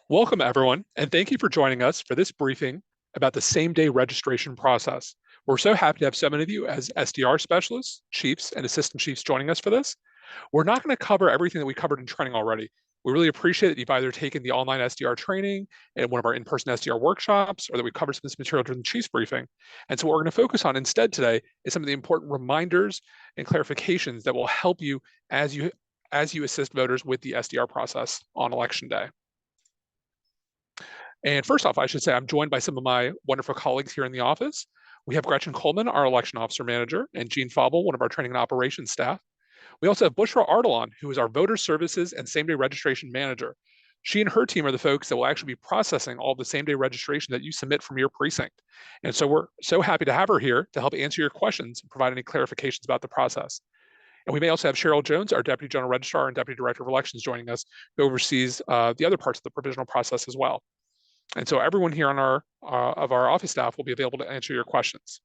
Welcome, everyone, and thank you for joining us for this briefing about the same-day registration process. We're so happy to have so many of you as SDR specialists, chiefs, and assistant chiefs joining us for this. We're not going to cover everything that we covered in training already. We really appreciate that you've either taken the online SDR training and one of our in-person SDR workshops, or that we covered some of this material during the chiefs briefing. And so what we're going to focus on instead today is some of the important reminders and clarifications that will help you as you assist voters with the SDR process on election day. And first off, I should say I'm joined by some of my wonderful colleagues here in the office. We have Gretchen Coleman, our election officer manager, and Jean Fauble, one of our training and operations staff. We also have Bushra Ardalan, who is our voter services and same-day registration manager. She and her team are the folks that will actually be processing all the same-day registration that you submit from your precinct. And so we're so happy to have her here to help answer your questions and provide any clarifications about the process. And we may also have Cheryl Jones, our Deputy General Registrar and Deputy Director of Elections, joining us, who oversees the other parts of the provisional process as well. And so everyone here on our office staff will be available to answer your questions.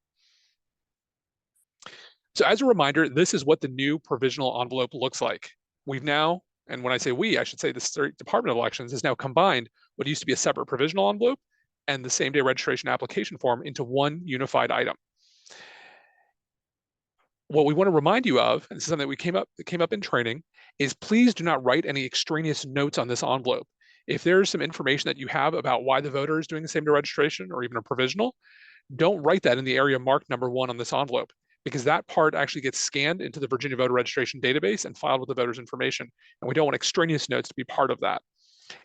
So as a reminder, this is what the new provisional envelope looks like. We've now, and when I say we, I should say the State Department of Elections has now combined what used to be a separate provisional envelope and the same-day registration application form into one unified item. What we want to remind you of, and this is something that came up in training, is please do not write any extraneous notes on this envelope. If there's some information that you have about why the voter is doing the same-day registration or even a provisional, don't write that in the area marked number 1 on this envelope, because that part actually gets scanned into the Virginia voter registration database and filed with the voter's information. And we don't want extraneous notes to be part of that.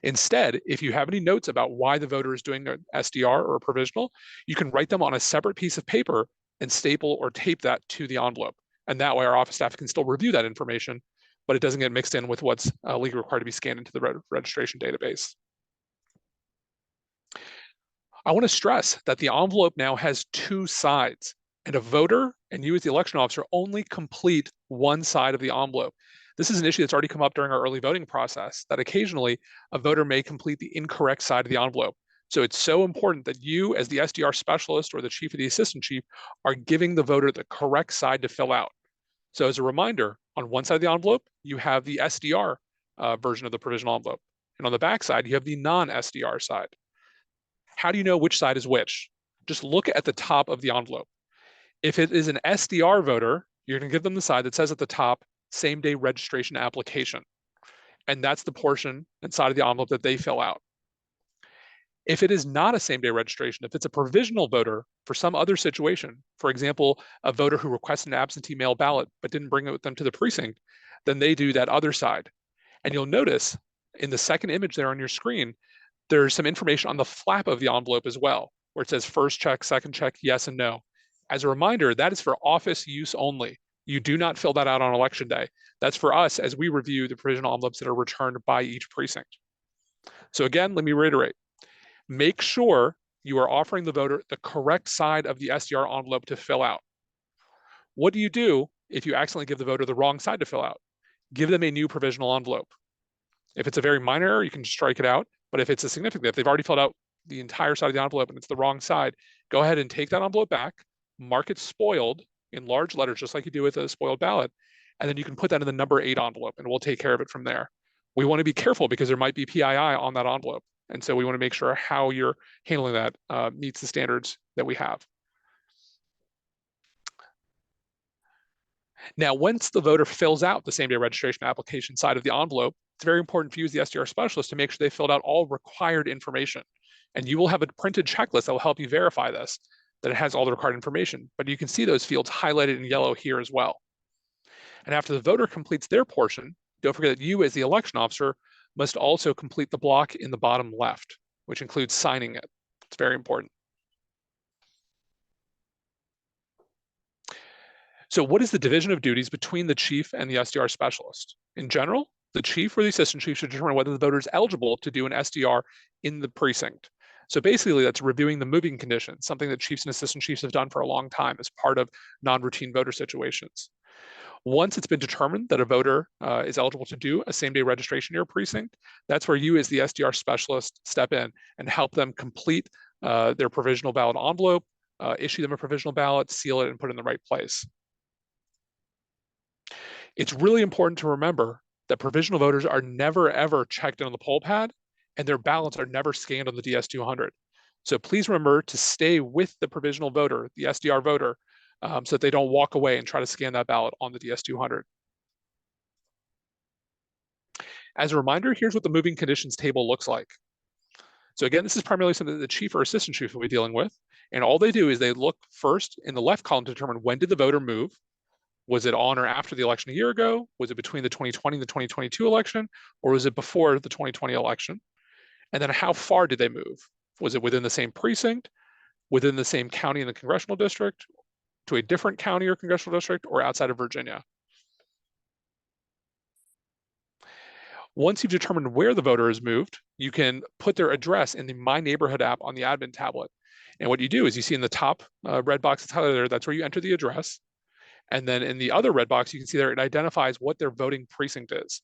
Instead, if you have any notes about why the voter is doing an SDR or a provisional, you can write them on a separate piece of paper and staple or tape that to the envelope. And that way our office staff can still review that information, but it doesn't get mixed in with what's legally required to be scanned into the registration database. I want to stress that the envelope now has 2 sides, and a voter and you as the election officer only complete one side of the envelope. This is an issue that's already come up during our early voting process, that occasionally a voter may complete the incorrect side of the envelope. So it's so important that you as the SDR specialist or the chief or the assistant chief are giving the voter the correct side to fill out. So as a reminder, on one side of the envelope, you have the SDR version of the provisional envelope. And on the back side, you have the non-SDR side. How do you know which side is which? Just look at the top of the envelope. If it is an SDR voter, you're going to give them the side that says at the top, same-day registration application. And that's the portion inside of the envelope that they fill out. If it is not a same-day registration, if it's a provisional voter for some other situation, for example, a voter who requests an absentee mail ballot but didn't bring it with them to the precinct, then they do that other side. And you'll notice in the second image there on your screen, there's some information on the flap of the envelope as well, where it says first check, second check, yes and no. As a reminder, that is for office use only. You do not fill that out on election day. That's for us as we review the provisional envelopes that are returned by each precinct. So again, let me reiterate. Make sure you are offering the voter the correct side of the SDR envelope to fill out. What do you do if you accidentally give the voter the wrong side to fill out? Give them a new provisional envelope. If it's a very minor error, you can strike it out. But if it's a significant, if they've already filled out the entire side of the envelope and it's the wrong side, go ahead and take that envelope back, mark it spoiled in large letters, just like you do with a spoiled ballot, and then you can put that in the number 8 envelope and we'll take care of it from there. We want to be careful because there might be PII on that envelope. And so we want to make sure how you're handling that meets the standards that we have. Now, once the voter fills out the same-day registration application side of the envelope, it's very important for you as the SDR specialist to make sure they filled out all required information. And you will have a printed checklist that will help you verify this, that it has all the required information. But you can see those fields highlighted in yellow here as well. And after the voter completes their portion, don't forget that you as the election officer must also complete the block in the bottom left, which includes signing it. It's very important. So what is the division of duties between the chief and the SDR specialist? In general, the chief or the assistant chief should determine whether the voter is eligible to do an SDR in the precinct. So basically that's reviewing the moving conditions, something that chiefs and assistant chiefs have done for a long time as part of non-routine voter situations. Once it's been determined that a voter is eligible to do a same-day registration in your precinct, that's where you as the SDR specialist step in and help them complete their provisional ballot envelope, issue them a provisional ballot, seal it, and put it in the right place. It's really important to remember that provisional voters are never, ever checked in on the poll pad and their ballots are never scanned on the DS200. So please remember to stay with the provisional voter, the SDR voter, so that they don't walk away and try to scan that ballot on the DS200. As a reminder, here's what the moving conditions table looks like. So again, this is primarily something that the chief or assistant chief will be dealing with. And all they do is they look first in the left column to determine when did the voter move? Was it on or after the election a year ago? Was it between the 2020 and the 2022 election? Or was it before the 2020 election? And then how far did they move? Was it within the same precinct, within the same county in the congressional district, to a different county or congressional district, or outside of Virginia? Once you've determined where the voter has moved, you can put their address in the My Neighborhood app on the admin tablet. And what you do is you see in the top red box that's highlighted there, that's where you enter the address. And then in the other red box, you can see there it identifies what their voting precinct is.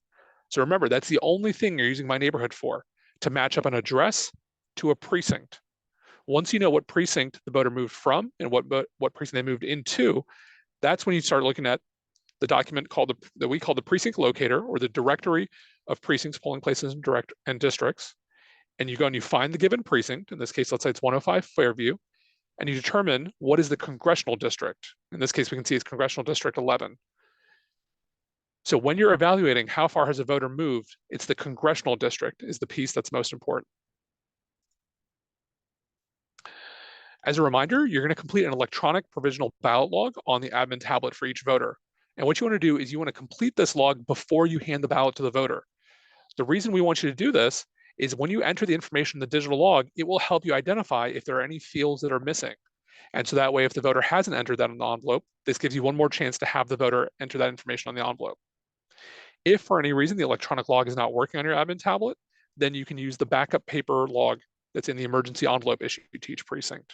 So remember, that's the only thing you're using My Neighborhood for, to match up an address to a precinct. Once you know what precinct the voter moved from and what precinct they moved into, that's when you start looking at the document that we call the precinct locator, or the directory of precincts, polling places, and districts. And you go and you find the given precinct. In this case, let's say it's 105 Fairview, and you determine what is the congressional district. In this case, we can see it's congressional district 11. So when you're evaluating how far has a voter moved, it's the congressional district is the piece that's most important. As a reminder, you're going to complete an electronic provisional ballot log on the admin tablet for each voter. And what you want to do is you want to complete this log before you hand the ballot to the voter. The reason we want you to do this is when you enter the information in the digital log, it will help you identify if there are any fields that are missing. And so that way, if the voter hasn't entered that in the envelope, this gives you one more chance to have the voter enter that information on the envelope. If for any reason the electronic log is not working on your admin tablet, then you can use the backup paper log that's in the emergency envelope issued to each precinct.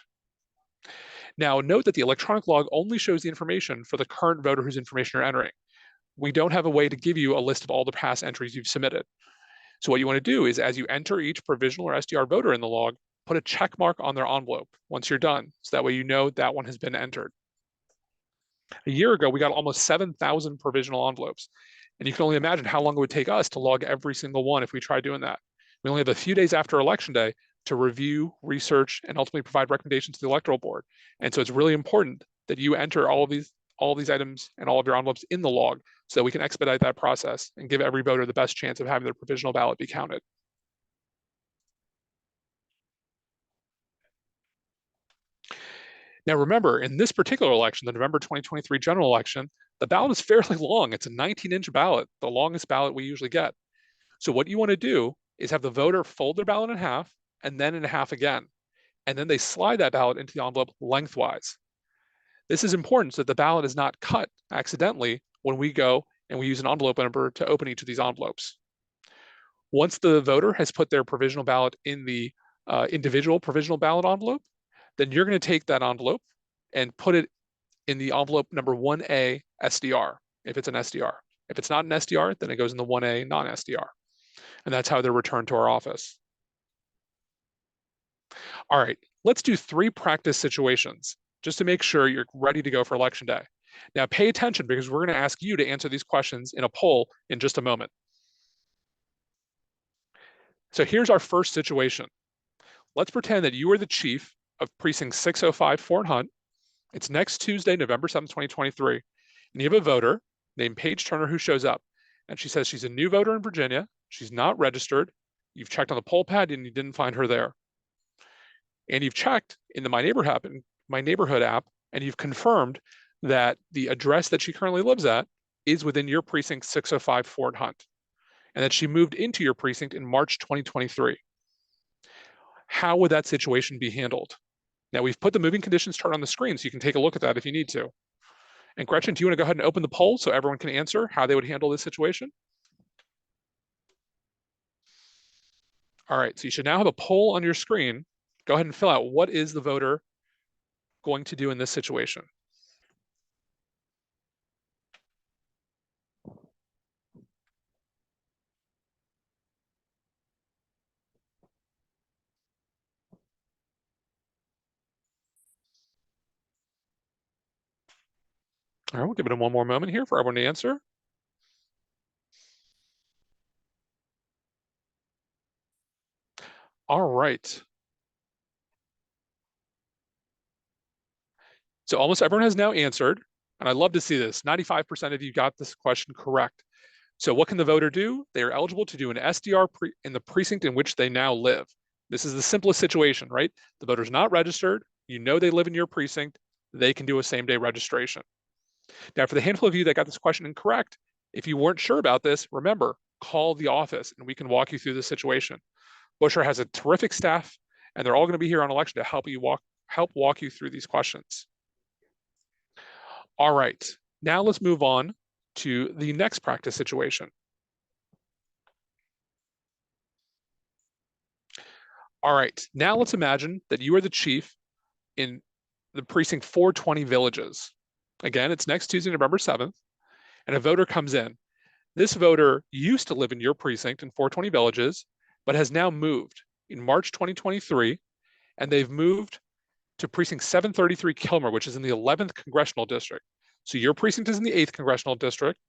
Now, note that the electronic log only shows the information for the current voter whose information you're entering. We don't have a way to give you a list of all the past entries you've submitted. So what you want to do is as you enter each provisional or SDR voter in the log, put a check mark on their envelope once you're done. So that way you know that one has been entered. A year ago, we got almost 7,000 provisional envelopes. And you can only imagine how long it would take us to log every single one if we tried doing that. We only have a few days after Election Day to review, research, and ultimately provide recommendations to the electoral board. And so it's really important that you enter all of these items and all of your envelopes in the log so that we can expedite that process and give every voter the best chance of having their provisional ballot be counted. Now remember, in this particular election, the November 2023 general election, the ballot is fairly long. It's a 19-inch ballot, the longest ballot we usually get. So what you want to do is have the voter fold their ballot in half and then in half again. And then they slide that ballot into the envelope lengthwise. This is important so that the ballot is not cut accidentally when we go and we use an envelope opener to open each of these envelopes. Once the voter has put their provisional ballot in the individual provisional ballot envelope, then you're going to take that envelope and put it in the envelope number 1A SDR, if it's an SDR. If it's not an SDR, then it goes in the 1A non-SDR. And that's how they're returned to our office. All right, let's do 3 practice situations just to make sure you're ready to go for Election Day. Now pay attention because we're going to ask you to answer these questions in a poll in just a moment. So here's our first situation. Let's pretend that you are the chief of precinct 605 Fort Hunt. It's next Tuesday, November 7th, 2023. And you have a voter named Paige Turner who shows up. And she says she's a new voter in Virginia. She's not registered. You've checked on the poll pad and you didn't find her there. And you've checked in the My Neighborhood app, and you've confirmed that the address that she currently lives at is within your precinct 605 Fort Hunt, and that she moved into your precinct in March 2023. How would that situation be handled? Now we've put the moving conditions chart on the screen so you can take a look at that if you need to. And Gretchen, do you want to go ahead and open the poll so everyone can answer how they would handle this situation? All right, so you should now have a poll on your screen. Go ahead and fill out what is the voter going to do in this situation. All right, we'll give it one more moment here for everyone to answer. All right. So almost everyone has now answered, and I love to see this. 95% of you got this question correct. So what can the voter do? They are eligible to do an SDR in the precinct in which they now live. This is the simplest situation, right? The voter's not registered. You know they live in your precinct. They can do a same-day registration. Now, for the handful of you that got this question incorrect, if you weren't sure about this, remember, call the office and we can walk you through the situation. Busher has a terrific staff, and they're all going to be here on election to help walk you through these questions. All right, now let's move on to the next practice situation. All right, now let's imagine that you are the chief in the precinct 420 Villages. Again, it's next Tuesday, November 7th, and a voter comes in. This voter used to live in your precinct in 420 Villages, but has now moved in March 2023, and they've moved to precinct 733 Kilmer, which is in the 11th Congressional District. So your precinct is in the 8th Congressional District,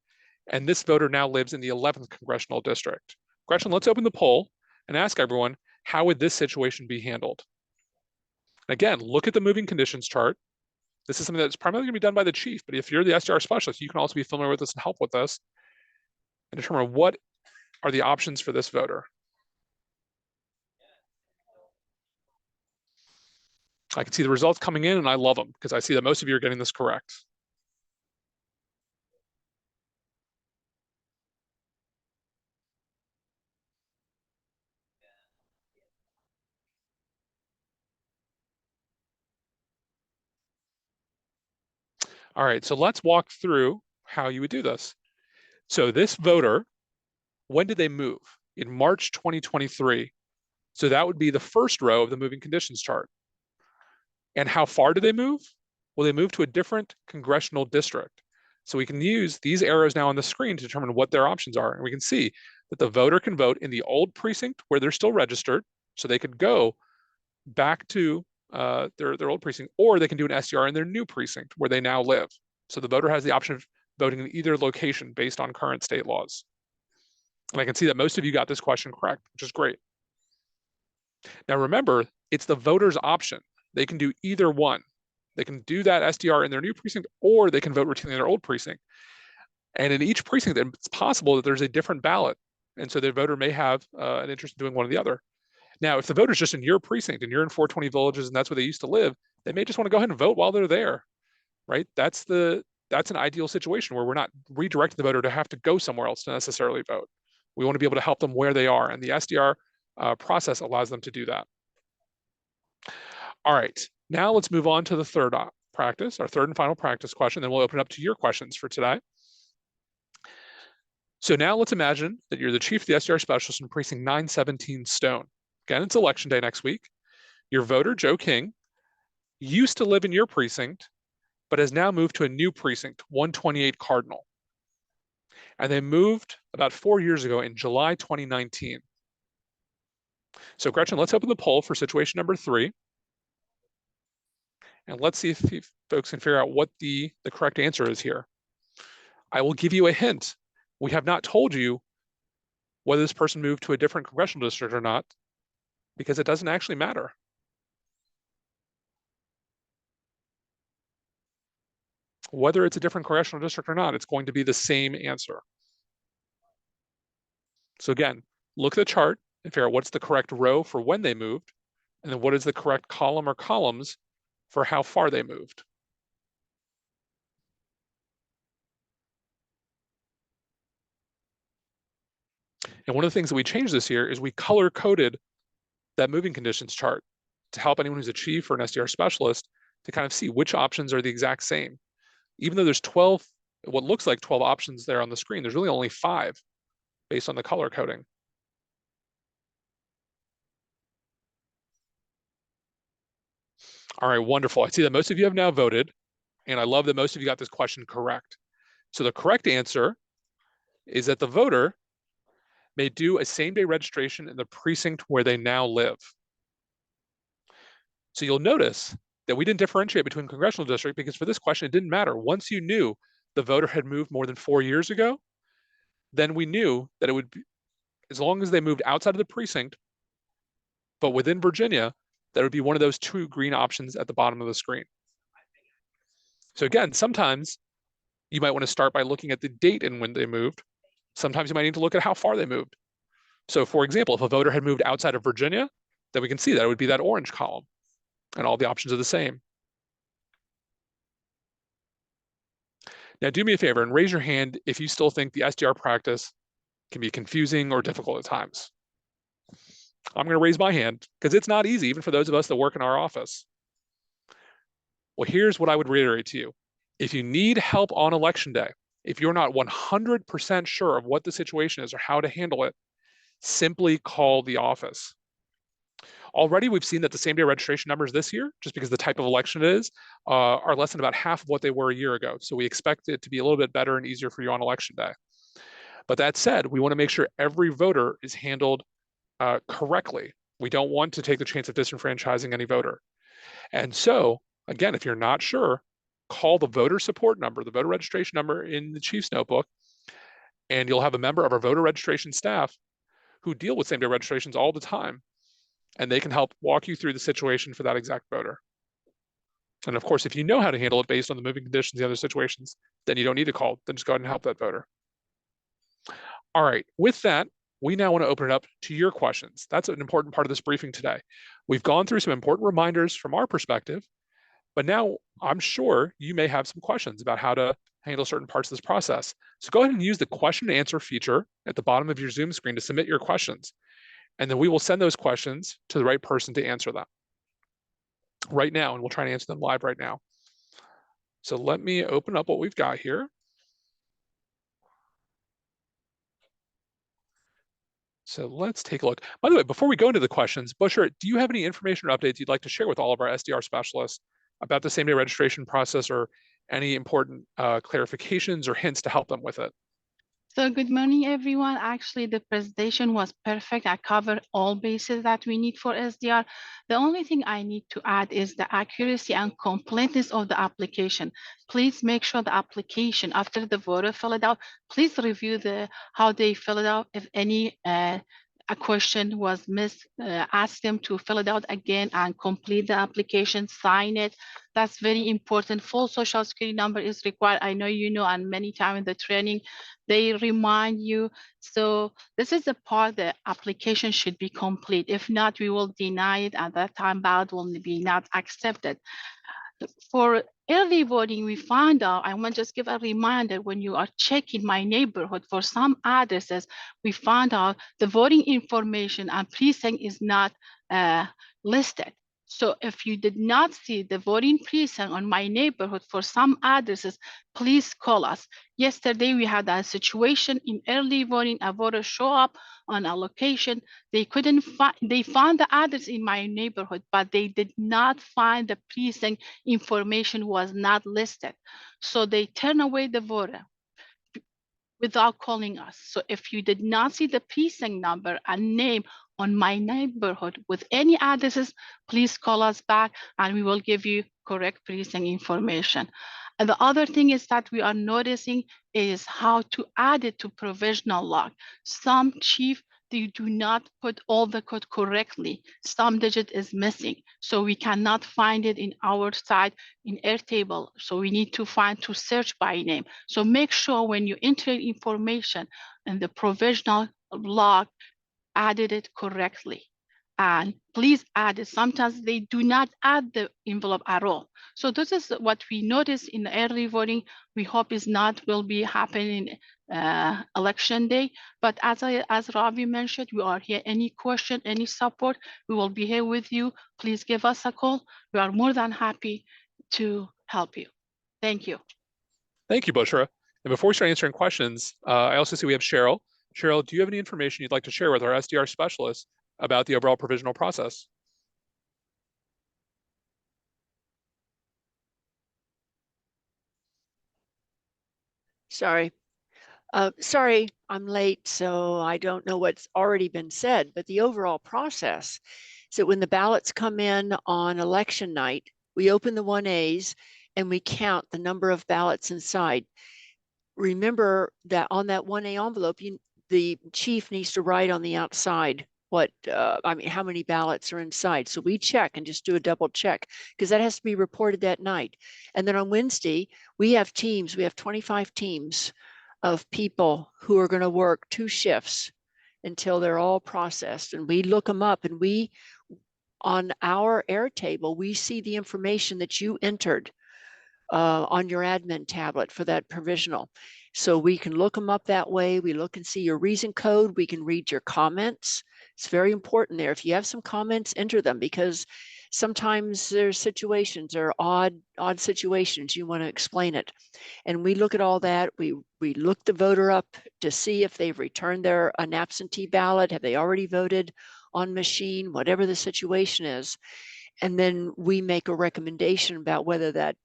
and this voter now lives in the 11th Congressional District. Gretchen, let's open the poll and ask everyone, how would this situation be handled? Again, look at the moving conditions chart. This is something that's primarily going to be done by the chief, but if you're the SDR specialist, you can also be familiar with this and help with this and determine what are the options for this voter. I can see the results coming in, and I love them because I see that most of you are getting this correct. All right, so let's walk through how you would do this. So this voter, when did they move? In March 2023. So that would be the first row of the moving conditions chart. And how far did they move? Well, they moved to a different congressional district. So we can use these arrows now on the screen to determine what their options are. And we can see that the voter can vote in the old precinct where they're still registered. So they could go back to their old precinct, or they can do an SDR in their new precinct where they now live. So the voter has the option of voting in either location based on current state laws. And I can see that most of you got this question correct, which is great. Now remember, it's the voter's option. They can do either one. They can do that SDR in their new precinct, or they can vote routinely in their old precinct. And in each precinct, it's possible that there's a different ballot. And so the voter may have an interest in doing one or the other. Now, if the voter's just in your precinct and you're in 420 Villages and that's where they used to live, they may just want to go ahead and vote while they're there, right? That's an ideal situation where we're not redirecting the voter to have to go somewhere else to necessarily vote. We want to be able to help them where they are, and the SDR process allows them to do that. All right, now let's move on to the third practice, our third and final practice question, then we'll open it up to your questions for today. So now let's imagine that you're the chief of the SDR specialist in precinct 917 Stone. Again, it's election day next week. Your voter, Joe King, used to live in your precinct, but has now moved to a new precinct, 128 Cardinal. And they moved about 4 years ago in July 2019. So Gretchen, let's open the poll for situation number 3. And let's see if folks can figure out what the correct answer is here. I will give you a hint. We have not told you whether this person moved to a different congressional district or not, because it doesn't actually matter. Whether it's a different congressional district or not, it's going to be the same answer. So again, look at the chart and figure out what's the correct row for when they moved, and then what is the correct column or columns for how far they moved. And one of the things that we changed this year is we color-coded that moving conditions chart to help anyone who's a chief or an SDR specialist to kind of see which options are the exact same. Even though there's 12, what looks like 12 options there on the screen, there's really only 5 based on the color coding. All right, wonderful. I see that most of you have now voted, and I love that most of you got this question correct. So the correct answer is that the voter may do a same-day registration in the precinct where they now live. So you'll notice that we didn't differentiate between congressional district because for this question, it didn't matter. Once you knew the voter had moved more than 4 years ago, then we knew that it would be, as long as they moved outside of the precinct, But within Virginia, that would be one of those two green options at the bottom of the screen. So again, sometimes you might want to start by looking at the date and when they moved. Sometimes you might need to look at how far they moved. So for example, if a voter had moved outside of Virginia, then we can see that it would be that orange column and all the options are the same. Now do me a favor and raise your hand if you still think the SDR practice can be confusing or difficult at times. I'm going to raise my hand because it's not easy, even for those of us that work in our office. Well, here's what I would reiterate to you. If you need help on election day, if you're not 100% sure of what the situation is or how to handle it, simply call the office. Already, we've seen that the same-day registration numbers this year, just because the type of election it is, are less than about half of what they were a year ago. So we expect it to be a little bit better and easier for you on election day. But that said, we want to make sure every voter is handled correctly. We don't want to take the chance of disenfranchising any voter. And so, again, if you're not sure, call the voter support number, the voter registration number in the Chief's notebook, and you'll have a member of our voter registration staff who deal with same-day registrations all the time, and they can help walk you through the situation for that exact voter. And of course, if you know how to handle it based on the moving conditions, the other situations, then you don't need to call, then just go ahead and help that voter. All right, with that, we now want to open it up to your questions. That's an important part of this briefing today. We've gone through some important reminders from our perspective, but now I'm sure you may have some questions about how to handle certain parts of this process. So go ahead and use the question and answer feature at the bottom of your Zoom screen to submit your questions. And then we will send those questions to the right person to answer them right now, and we'll try to answer them live right now. So let me open up what we've got here. So let's take a look. By the way, before we go into the questions, Bushra, do you have any information or updates you'd like to share with all of our SDR specialists about the same-day registration process, or any important clarifications or hints to help them with it? So good morning, everyone. Actually, the presentation was perfect. I covered all bases that we need for SDR. The only thing I need to add is the accuracy and completeness of the application. Please make sure the application, after the voter fill it out, please review how they fill it out. If any a question was missed, ask them to fill it out again and complete the application, sign it. That's very important. Full social security number is required. I know you know, and many times in the training, they remind you. So this is the part the application should be complete. If not, we will deny it. At that time, ballot will be not accepted. For early voting, we found out, I want to just give a reminder, when you are checking my neighborhood for some addresses, we found out the voting information and precinct is not listed. So if you did not see the voting precinct on my neighborhood for some addresses, please call us. Yesterday, we had a situation in early voting. A voter show up on a location. They couldn't find, they found the address in my neighborhood, but they did not find the precinct information was not listed. So they turn away the voter without calling us. So if you did not see the precinct number and name on my neighborhood with any addresses, please call us back and we will give you correct precinct information. And the other thing is that we are noticing is how to add it to provisional log. Some chief, they do not put all the code correctly. Some digit is missing. So we cannot find it in our side in Airtable. So we need to search by name. So make sure when you enter information in the provisional log, added it correctly. And please add it. Sometimes they do not add the envelope at all. So this is what we notice in the early voting. We hope is not will be happening election day. But as Ravi mentioned, we are here. Any question, any support, we will be here with you. Please give us a call. We are more than happy to help you. Thank you. Thank you, Bushra. And before we start answering questions, I also see we have Cheryl. Cheryl, do you have any information you'd like to share with our SDR specialists about the overall provisional process? Sorry, I'm late, so I don't know what's already been said, but the overall process. So when the ballots come in on election night, we open the 1As and we count the number of ballots inside. Remember that on that 1A envelope, the chief needs to write on the outside I mean, how many ballots are inside. So we check and just do a double check because that has to be reported that night. And then on Wednesday, we have teams, we have 25 teams of people who are going to work 2 shifts until they're all processed. And we look them up, and we, on our Airtable, we see the information that you entered on your admin tablet for that provisional. So we can look them up that way. We look and see your reason code. We can read your comments. It's very important there. If you have some comments, enter them, because sometimes there's situations or odd situations you want to explain it. And we look at all that. We look the voter up to see if they've returned an absentee ballot. Have they already voted on machine, whatever the situation is. And then we make a recommendation about whether that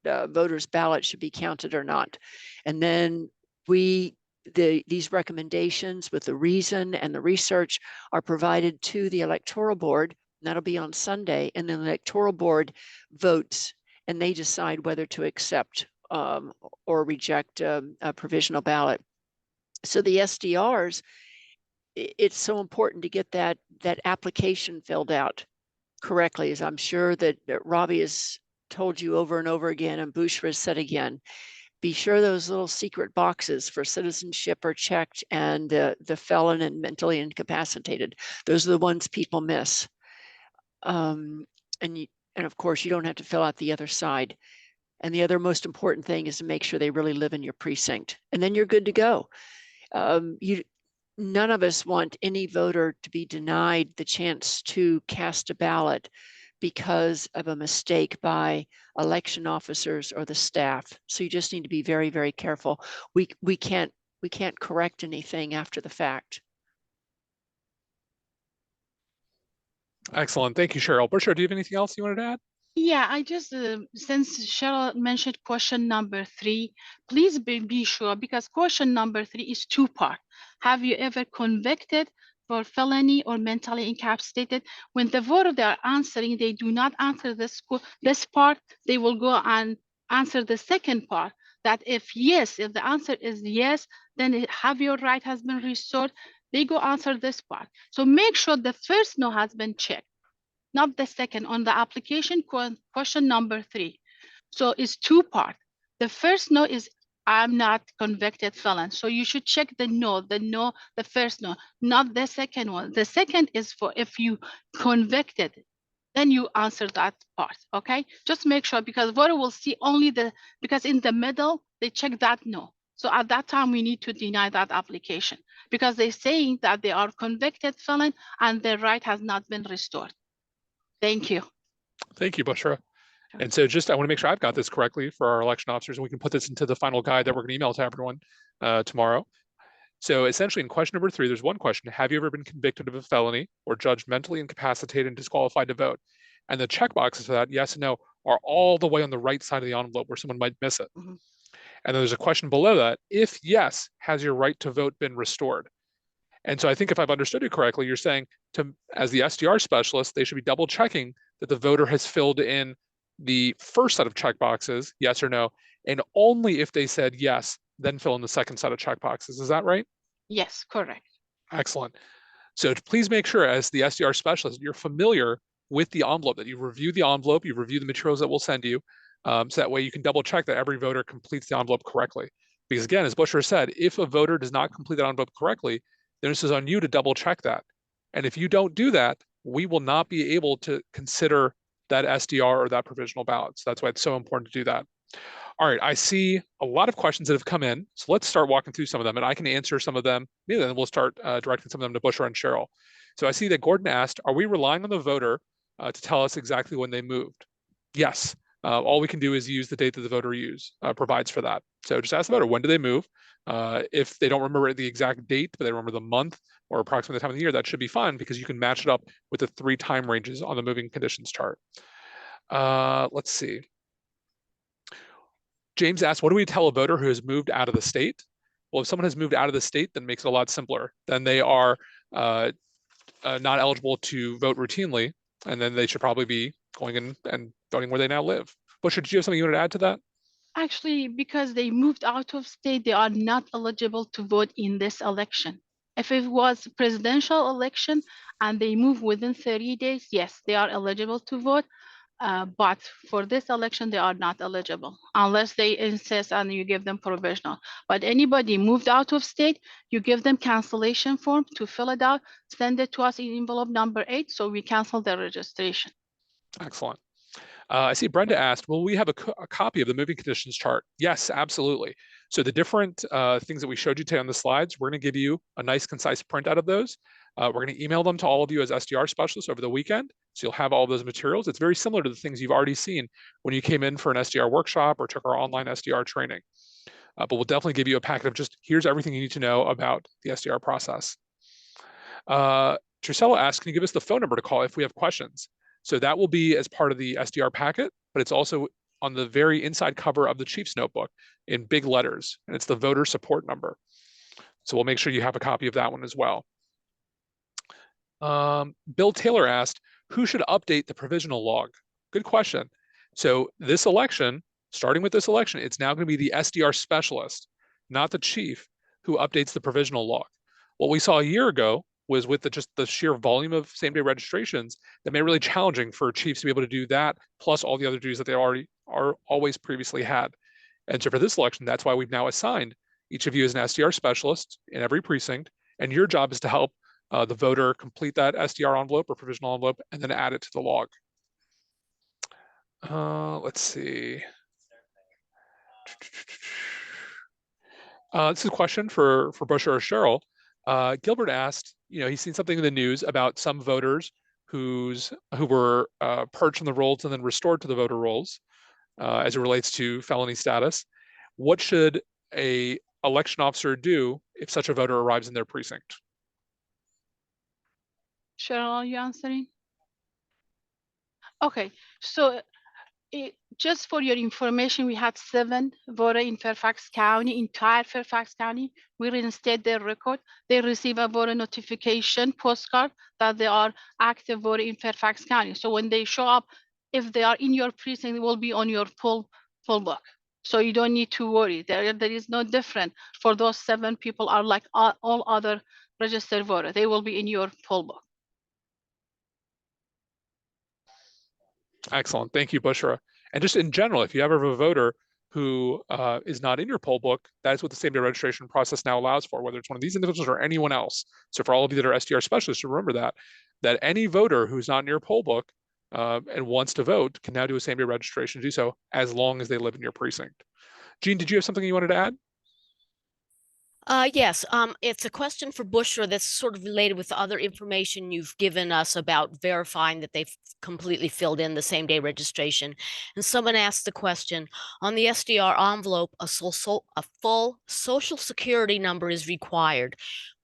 voter's ballot should be counted or not. And then these recommendations with the reason and the research are provided to the electoral board. And that'll be on Sunday. And then the electoral board votes, and they decide whether to accept or reject a provisional ballot. So the SDRs, it's so important to get that application filled out correctly, as I'm sure that Robbie has told you over and over again, and Bushra has said again. Be sure those little secret boxes for citizenship are checked, and the felon and mentally incapacitated. Those are the ones people miss. And of course, you don't have to fill out the other side. And the other most important thing is to make sure they really live in your precinct, and then you're good to go. None of us want any voter to be denied the chance to cast a ballot because of a mistake by election officers or the staff. So you just need to be very, very careful. We can't correct anything after the fact. Excellent. Thank you, Cheryl. Bushra, do you have anything else you wanted to add? Yeah, I just, since Cheryl mentioned question number 3, please be sure, because question number 3 is 2-part. Have you ever convicted for felony or mentally incapacitated? When the voter they are answering, they do not answer this part, they will go and answer the second part. That if the answer is yes, then have your right has been restored. They go answer this part. So make sure the first no has been checked, not the second. On the application question number 3. So it's 2-part. The first no is I'm not convicted felon. So you should check the first no, not the second one. The second is for if you convicted, then you answer that part, okay? Just make sure, because voter will see only because in the middle, they check that no. So at that time, we need to deny that application because they're saying that they are convicted felon and their right has not been restored. Thank you. Thank you, Bushra. And so I want to make sure I've got this correctly for our election officers, and we can put this into the final guide that we're going to email to everyone tomorrow. So essentially in question number 3, there's one question: have you ever been convicted of a felony or judged mentally incapacitated and disqualified to vote? And the checkboxes for that, yes and no, are all the way on the right side of the envelope where someone might miss it. And then there's a question below that: if yes, has your right to vote been restored? And so I think if I've understood it correctly, you're saying as the SDR specialist, they should be double checking that the voter has filled in the first set of checkboxes, yes or no, and only if they said yes, then fill in the second set of checkboxes. Is that right? Yes, correct. Excellent. So please make sure, as the SDR specialist, you're familiar with the envelope, that you review the envelope, you review the materials that we'll send you, so that way you can double check that every voter completes the envelope correctly. Because again, as Bushra said, if a voter does not complete that envelope correctly, then this is on you to double check that. And if you don't do that, we will not be able to consider that SDR or that provisional ballot. So that's why it's so important to do that. All right, I see a lot of questions that have come in. So let's start walking through some of them, and I can answer some of them. Maybe then we'll start directing some of them to Bushra and Cheryl. So I see that Gordon asked, are we relying on the voter to tell us exactly when they moved? Yes. All we can do is use the date that the voter provides for that. So just ask the voter, when did they move? If they don't remember the exact date, but they remember the month or approximately the time of the year, that should be fine, because you can match it up with the 3 time ranges on the moving conditions chart. Let's see. James asked, what do we tell a voter who has moved out of the state? Well, if someone has moved out of the state, then it makes it a lot simpler. Then they are not eligible to vote routinely, and then they should probably be going in and voting where they now live. Bushra, did you have something you wanted to add to that? Actually, because they moved out of state, they are not eligible to vote in this election. If it was presidential election and they move within 30 days, yes, they are eligible to vote. But for this election, they are not eligible unless they insist and you give them provisional. But anybody moved out of state, you give them cancellation form to fill it out, send it to us in envelope number 8, so we cancel their registration. Excellent. I see Brenda asked, will we have a copy of the moving conditions chart? Yes, absolutely. So the different things that we showed you today on the slides, we're going to give you a nice, concise printout of those. We're going to email them to all of you as SDR specialists over the weekend. So you'll have all those materials. It's very similar to the things you've already seen when you came in for an SDR workshop or took our online SDR training. But we'll definitely give you a packet of just, here's everything you need to know about the SDR process. Trisella asked, can you give us the phone number to call if we have questions? So that will be as part of the SDR packet, but it's also on the very inside cover of the Chief's notebook in big letters, and it's the voter support number. So we'll make sure you have a copy of that one as well. Bill Taylor asked, who should update the provisional log? Good question. So this election, starting with this election, it's now going to be the SDR specialist, not the chief, who updates the provisional log. What we saw a year ago was with just the sheer volume of same-day registrations that made it really challenging for chiefs to be able to do that, plus all the other duties that they always previously had. And so for this election, that's why we've now assigned each of you as an SDR specialist in every precinct, and your job is to help the voter complete that SDR envelope or provisional envelope and then add it to the log. Let's see. This is a question for Bushra or Cheryl. Gilbert asked, he's seen something in the news about some voters who were purged from the rolls and then restored to the voter rolls as it relates to felony status. What should a election officer do if such a voter arrives in their precinct? Cheryl, are you answering? Okay, so just for your information, we had 7 voters in Fairfax County, entire Fairfax County. We reinstate their record. They receive a voter notification postcard that they are active voter in Fairfax County. So when they show up, if they are in your precinct, they will be on your poll book. So you don't need to worry. There is no different for those 7 people are like all other registered voters. They will be in your poll book. Excellent. Thank you, Bushra. And just in general, if you ever have a voter who is not in your poll book, that is what the same-day registration process now allows for, whether it's one of these individuals or anyone else. So for all of you that are SDR specialists, remember that any voter who's not in your poll book and wants to vote can now do a same-day registration to do so as long as they live in your precinct. Jean, did you have something you wanted to add? Yes, it's a question for Bushra that's sort of related with the other information you've given us about verifying that they've completely filled in the same-day registration. And someone asked the question, on the SDR envelope, a full social security number is required.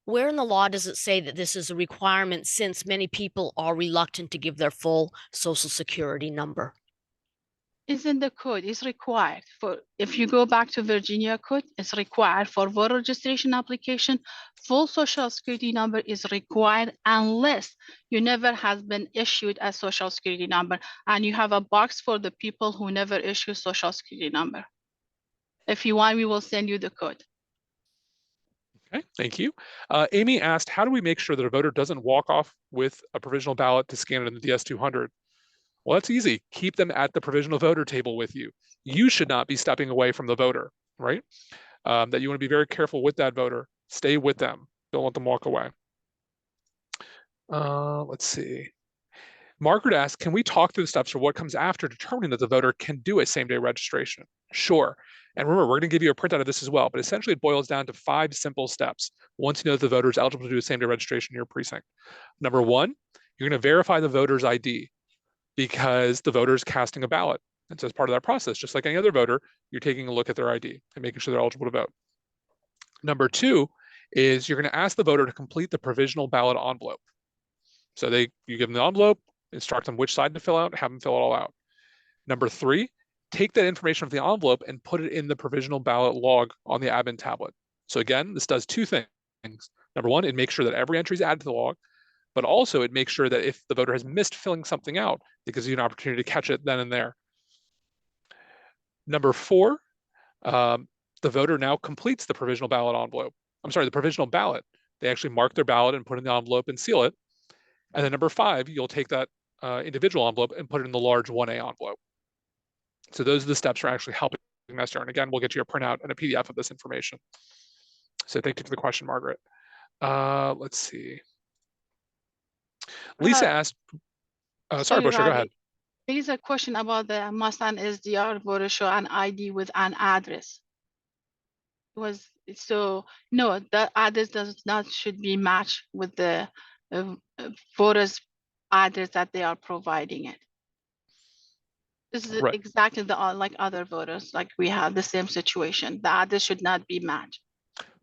Where in the law does it say that this is a requirement, since many people are reluctant to give their full social security number? Is in the code. It's required for, if you go back to Virginia code, it's required for voter registration application. Full social security number is required unless you never has been issued a social security number, and you have a box for the people who never issue social security number. If you want, we will send you the code. Okay, thank you. Amy asked, how do we make sure that a voter doesn't walk off with a provisional ballot to scan it in the DS200? Well, that's easy. Keep them at the provisional voter table with you. You should not be stepping away from the voter, right? That you want to be very careful with that voter. Stay with them. Don't let them walk away. Let's see. Margaret asked, can we talk through the steps for what comes after determining that the voter can do a same-day registration? Sure. And remember, we're going to give you a printout of this as well, but essentially it boils down to 5 simple steps once you know that the voter is eligible to do a same-day registration in your precinct. Number 1, you're going to verify the voter's ID, because the voter is casting a ballot. And so as part of that process, just like any other voter, you're taking a look at their ID and making sure they're eligible to vote. Number 2 is you're going to ask the voter to complete the provisional ballot envelope. So you give them the envelope, instruct them which side to fill out, have them fill it all out. Number 3, take that information from the envelope and put it in the provisional ballot log on the admin tablet. So again, this does 2 things. Number 1, it makes sure that every entry is added to the log, but also it makes sure that if the voter has missed filling something out, it gives you an opportunity to catch it then and there. Number 4, the voter now completes the provisional ballot envelope. I'm sorry, the provisional ballot They actually mark their ballot and put it in the envelope and seal it. And then number 5, you'll take that individual envelope and put it in the large 1A envelope. So those are the steps for actually helping SDR. And again, we'll get you a printout and a PDF of this information. So thank you for the question, Margaret. Let's see. Lisa asked, sorry, Bushra, go ahead. There is a question about the must an SDR voter show an ID with an address. So no, the address does not should be matched with the voters' address that they are providing it. This is Right. exactly like other voters, like we have the same situation. The address should not be matched.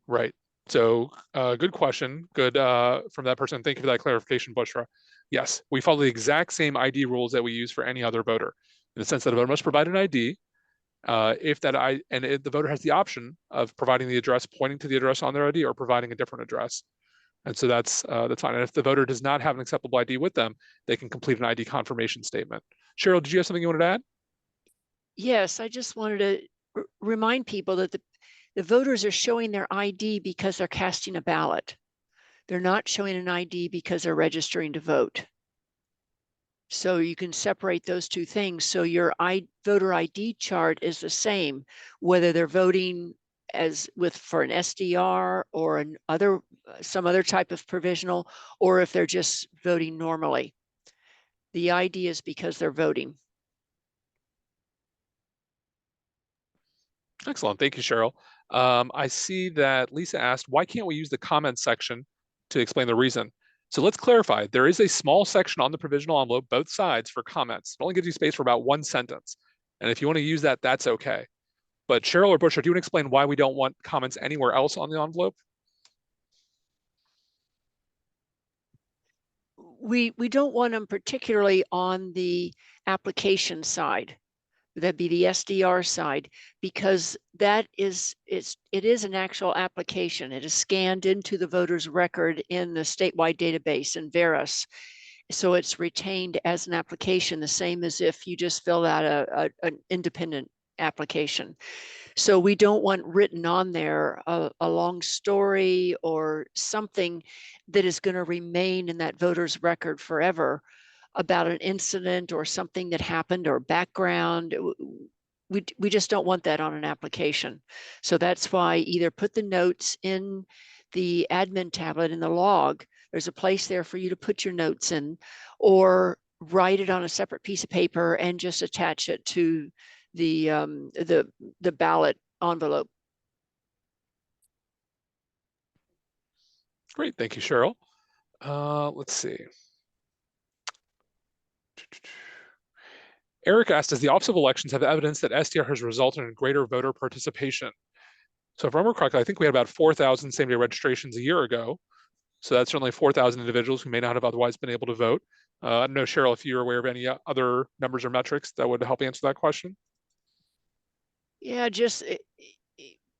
Right. So good question. Good from that person. Thank you for that clarification, Bushra. Yes, we follow the exact same ID rules that we use for any other voter, in the sense that a voter must provide an ID. If the voter has the option of providing the address, pointing to the address on their ID, or providing a different address. And so that's fine. And if the voter does not have an acceptable ID with them, they can complete an ID confirmation statement. Cheryl, did you have something you wanted to add? Yes, I just wanted to remind people that the voters are showing their ID because they're casting a ballot. They're not showing an ID because they're registering to vote. So you can separate those two things. So your voter ID chart is the same, whether they're voting for an SDR or some other type of provisional, or if they're just voting normally. The ID is because they're voting. Excellent. Thank you, Cheryl. I see that Lisa asked, why can't we use the comments section to explain the reason? So let's clarify. There is a small section on the provisional envelope, both sides, for comments. It only gives you space for about 1 sentence. And if you want to use that, that's okay. But Cheryl or Bushra, do you want to explain why we don't want comments anywhere else on the envelope? We don't want them particularly on the application side. That'd be the SDR side, because it is an actual application. It is scanned into the voter's record in the statewide database in Veris. So it's retained as an application, the same as if you just filled out an independent application. So we don't want written on there a long story or something that is going to remain in that voter's record forever about an incident or something that happened or background. We just don't want that on an application. So that's why either put the notes in the admin tablet in the log. There's a place there for you to put your notes in, or write it on a separate piece of paper and just attach it to the ballot envelope. Great. Thank you, Cheryl. Let's see. Eric asked, does the Office of Elections have evidence that SDR has resulted in greater voter participation? So if I remember correctly, I think we had about 4,000 same-day registrations a year ago. So that's certainly 4,000 individuals who may not have otherwise been able to vote. I don't know, Cheryl, if you're aware of any other numbers or metrics that would help answer that question. Yeah, just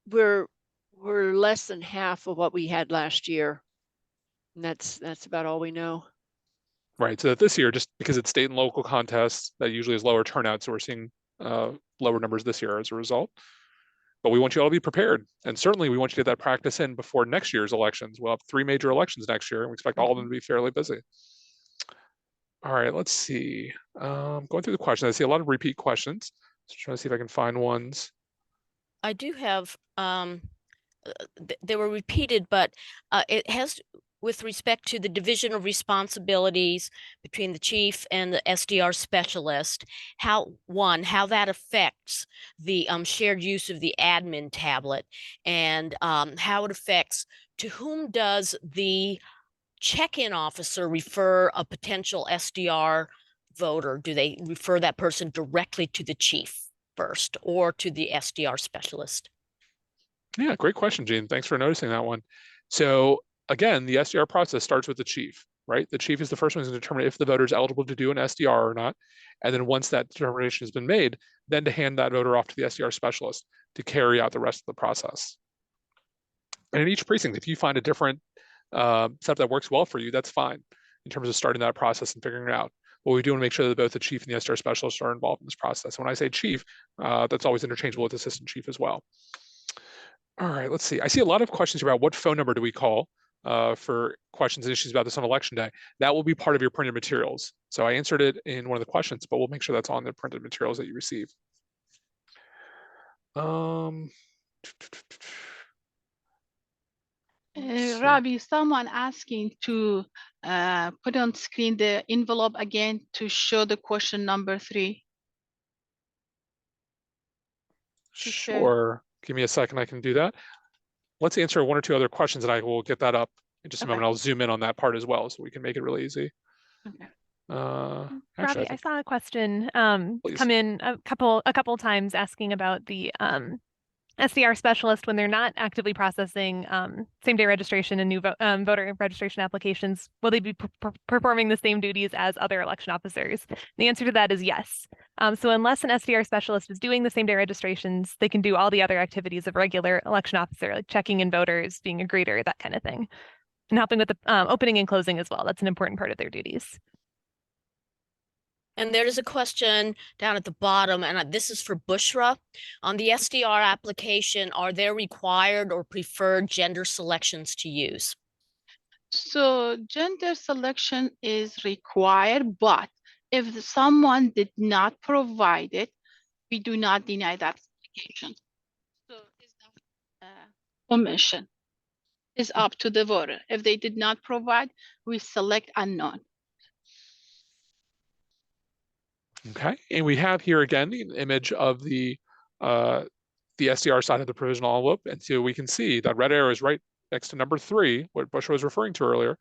we're less than half of what we had last year. And that's about all we know. Right. So that this year, just because it's state and local contests, that usually is lower turnout. So we're seeing lower numbers this year as a result. But we want you all to be prepared. And certainly we want you to get that practice in before next year's elections. We'll have 3 major elections next year, and we expect all of them to be fairly busy. All right, let's see. Going through the questions, I see a lot of repeat questions. So trying to see if I can find ones. I do have, they were repeated, but it has, with respect to the division of responsibilities between the chief and the SDR specialist, how that affects the shared use of the admin tablet, and how it affects to whom does the check-in officer refer a potential SDR voter? Do they refer that person directly to the chief first or to the SDR specialist? Yeah, great question, Jean. Thanks for noticing that one. So again, the SDR process starts with the chief, right? The chief is the first one to determine if the voter is eligible to do an SDR or not. And then once that determination has been made, then to hand that voter off to the SDR specialist to carry out the rest of the process. And in each precinct, if you find a different setup that works well for you, that's fine in terms of starting that process and figuring it out. What we do want to make sure that both the chief and the SDR specialist are involved in this process. When I say chief, that's always interchangeable with assistant chief as well. All right, let's see. I see a lot of questions about what phone number do we call for questions and issues about this on election day. That will be part of your printed materials. So I answered it in one of the questions, but we'll make sure that's on the printed materials that you receive. Robbie, someone asking to put on screen the envelope again to show the question number 3. Sure. Give me a second. I can do that. Let's answer 1 or 2 other questions, and I will get that up in just a moment. I'll zoom in on that part as well, so we can make it really easy. Okay. Actually, Robbie, I saw a question Please. come in a couple times asking about the SDR specialist when they're not actively processing same-day registration and new voter registration applications. Will they be performing the same duties as other election officers? The answer to that is yes. So unless an SDR specialist is doing the same-day registrations, they can do all the other activities of regular election officer, like checking in voters, being a greeter, that kind of thing, and helping with the opening and closing as well. That's an important part of their duties. And there's a question down at the bottom, and this is for Bushra. On the SDR application, are there required or preferred gender selections to use? So gender selection is required, but if someone did not provide it, we do not deny that application. So it's not omission. It's up to the voter. If they did not provide, we select unknown. Okay, and we have here again the image of the SDR side of the provisional envelope, and so we can see that red arrow is right next to number 3, what Bushra was referring to earlier.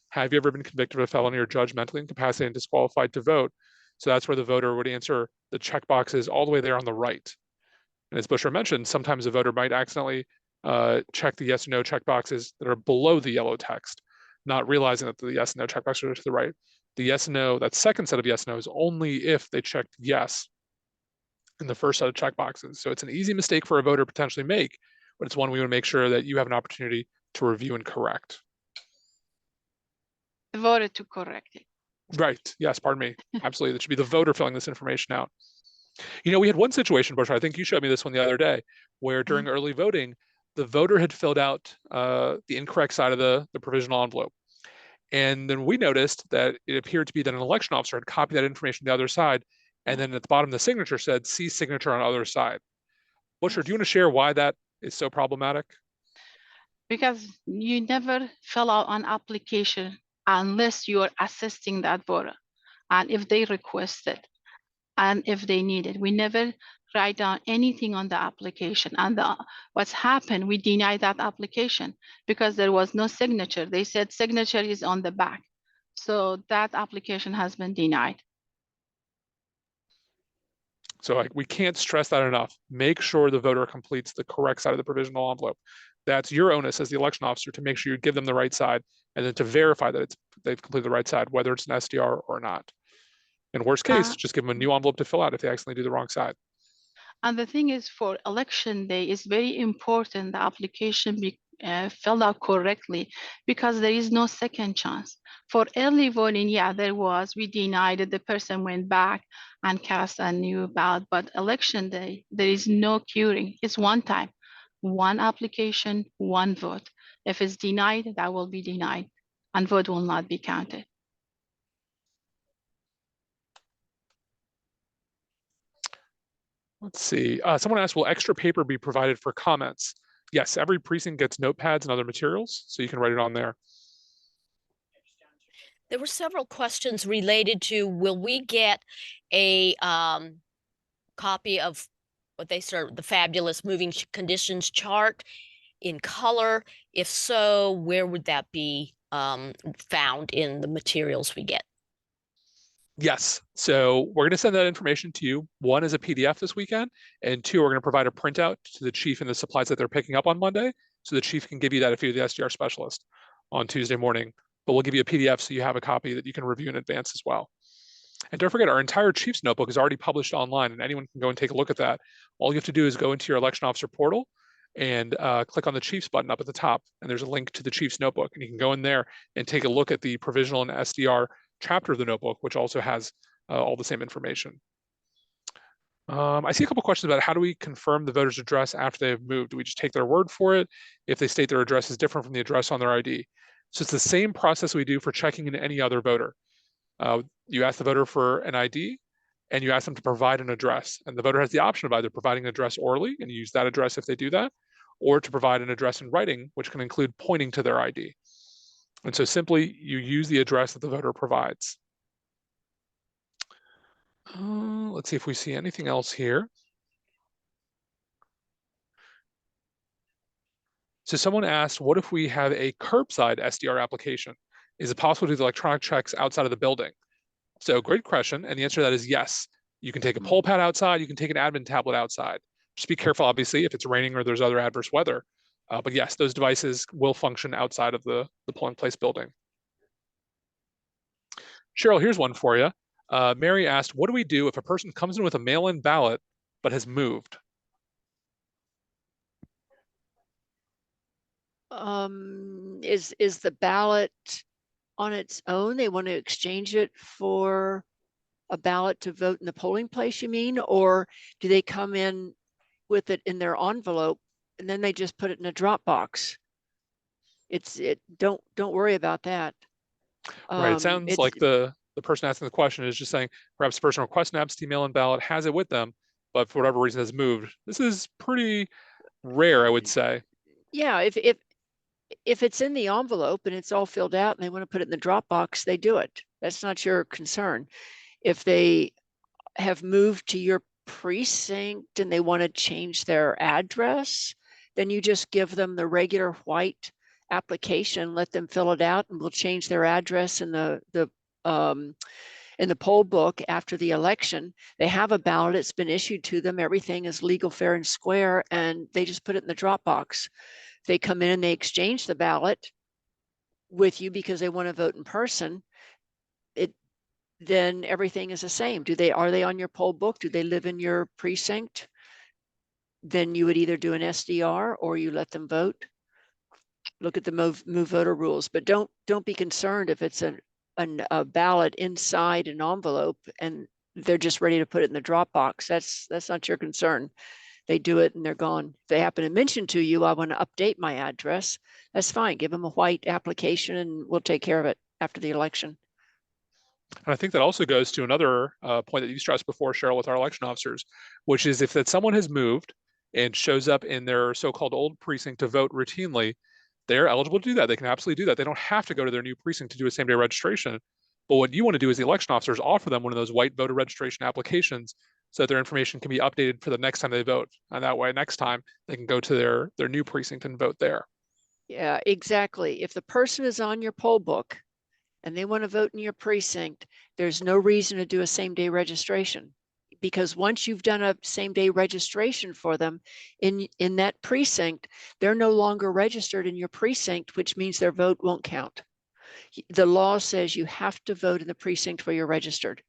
Have you ever been convicted of a felony or judged mentally incapacitated and disqualified to vote? So that's where the voter would answer the check boxes all the way there on the right. And as Bushra mentioned, sometimes a voter might accidentally check the yes or no check boxes that are below the yellow text, not realizing that the yes and no check boxes are to the right. The yes and no, that second set of yes and no is only if they checked yes in the first set of check boxes. So it's an easy mistake for a voter to potentially make, but it's one we want to make sure that you have an opportunity to review and correct. The voter to correct it. Right. Yes, pardon me. Absolutely. That should be the voter filling this information out. You know, we had one situation, Bushra, I think you showed me this one the other day, where during early voting, the voter had filled out the incorrect side of the provisional envelope. And then we noticed that it appeared to be that an election officer had copied that information to the other side. And then at the bottom, the signature said, see signature on other side. Bushra, do you want to share why that is so problematic? Because you never fill out an application unless you are assisting that voter. And if they request it, and if they need it, we never write down anything on the application. And what's happened, we denied that application because there was no signature. They said signature is on the back. So that application has been denied. So we can't stress that enough. Make sure the voter completes the correct side of the provisional envelope. That's your onus as the election officer to make sure you give them the right side and then to verify that they've completed the right side, whether it's an SDR or not. In worst case, just give them a new envelope to fill out if they accidentally do the wrong side. And the thing is, for election day, it's very important the application be filled out correctly because there is no second chance. For early voting, yeah, there was. We denied it. The person went back and cast a new ballot. But election day, there is no curing. It's one time, one application, one vote. If it's denied, that will be denied, and vote will not be counted. Let's see. Someone asked, will extra paper be provided for comments? Yes, every precinct gets notepads and other materials, so you can write it on there. There were several questions related to, will we get a copy of what they serve, the fabulous moving conditions chart in color? If so, where would that be found in the materials we get? Yes, so we're going to send that information to you. 1 is a PDF this weekend, and 2, we're going to provide a printout to the chief and the supplies that they're picking up on Monday, so the chief can give you that if you're the SDR specialist on Tuesday morning. But we'll give you a PDF so you have a copy that you can review in advance as well. And don't forget, our entire Chief's Notebook is already published online, and anyone can go and take a look at that. All you have to do is go into your election officer portal and click on the Chief's button up at the top, and there's a link to the Chief's Notebook, and you can go in there and take a look at the provisional and SDR chapter of the notebook, which also has all the same information. I see a couple questions about how do we confirm the voter's address after they have moved? Do we just take their word for it if they state their address is different from the address on their ID? So it's the same process we do for checking in any other voter. You ask the voter for an ID and you ask them to provide an address. And the voter has the option of either providing an address orally and you use that address if they do that, or to provide an address in writing, which can include pointing to their ID. And so simply you use the address that the voter provides. Let's see if we see anything else here. So someone asked, what if we have a curbside SDR application? Is it possible to do the electronic checks outside of the building? So great question. And the answer to that is yes. You can take a poll pad outside. You can take an admin tablet outside. Just be careful, obviously, if it's raining or there's other adverse weather. But yes, those devices will function outside of the polling place building. Cheryl, here's one for you. Mary asked, what do we do if a person comes in with a mail-in ballot but has moved? Is the ballot on its own? They want to exchange it for a ballot to vote in the polling place, you mean? Or do they come in with it in their envelope and then they just put it in a drop box? Don't worry about that. Right. It sounds like the person asking the question is just saying perhaps the person requesting an absentee mail-in ballot has it with them, but for whatever reason has moved. This is pretty rare, I would say. Yeah, if it's in the envelope and it's all filled out and they want to put it in the drop box, they do it. That's not your concern. If they have moved to your precinct and they want to change their address, then you just give them the regular white application, let them fill it out, and we'll change their address in the poll book after the election. They have a ballot, it's been issued to them, everything is legal, fair, and square, and they just put it in the drop box. They come in and they exchange the ballot with you because they want to vote in person. Then everything is the same. Are they on your poll book? Do they live in your precinct? Then you would either do an SDR or you let them vote. Look at the move voter rules, but don't be concerned if it's a ballot inside an envelope and they're just ready to put it in the drop box. That's not your concern. They do it and they're gone. If they happen to mention to you, I want to update my address, that's fine. Give them a white application and we'll take care of it after the election. And I think that also goes to another point that you stressed before, Cheryl, with our election officers, which is if that someone has moved and shows up in their so-called old precinct to vote routinely, they're eligible to do that. They can absolutely do that. They don't have to go to their new precinct to do a same-day registration. But what you want to do as the election officers, offer them one of those white voter registration applications so that their information can be updated for the next time they vote. And that way, next time, they can go to their new precinct and vote there. Yeah, exactly. If the person is on your poll book and they want to vote in your precinct, there's no reason to do a same-day registration, because once you've done a same-day registration for them in that precinct, they're no longer registered in your precinct, which means their vote won't count. The law says you have to vote in the precinct where you're registered.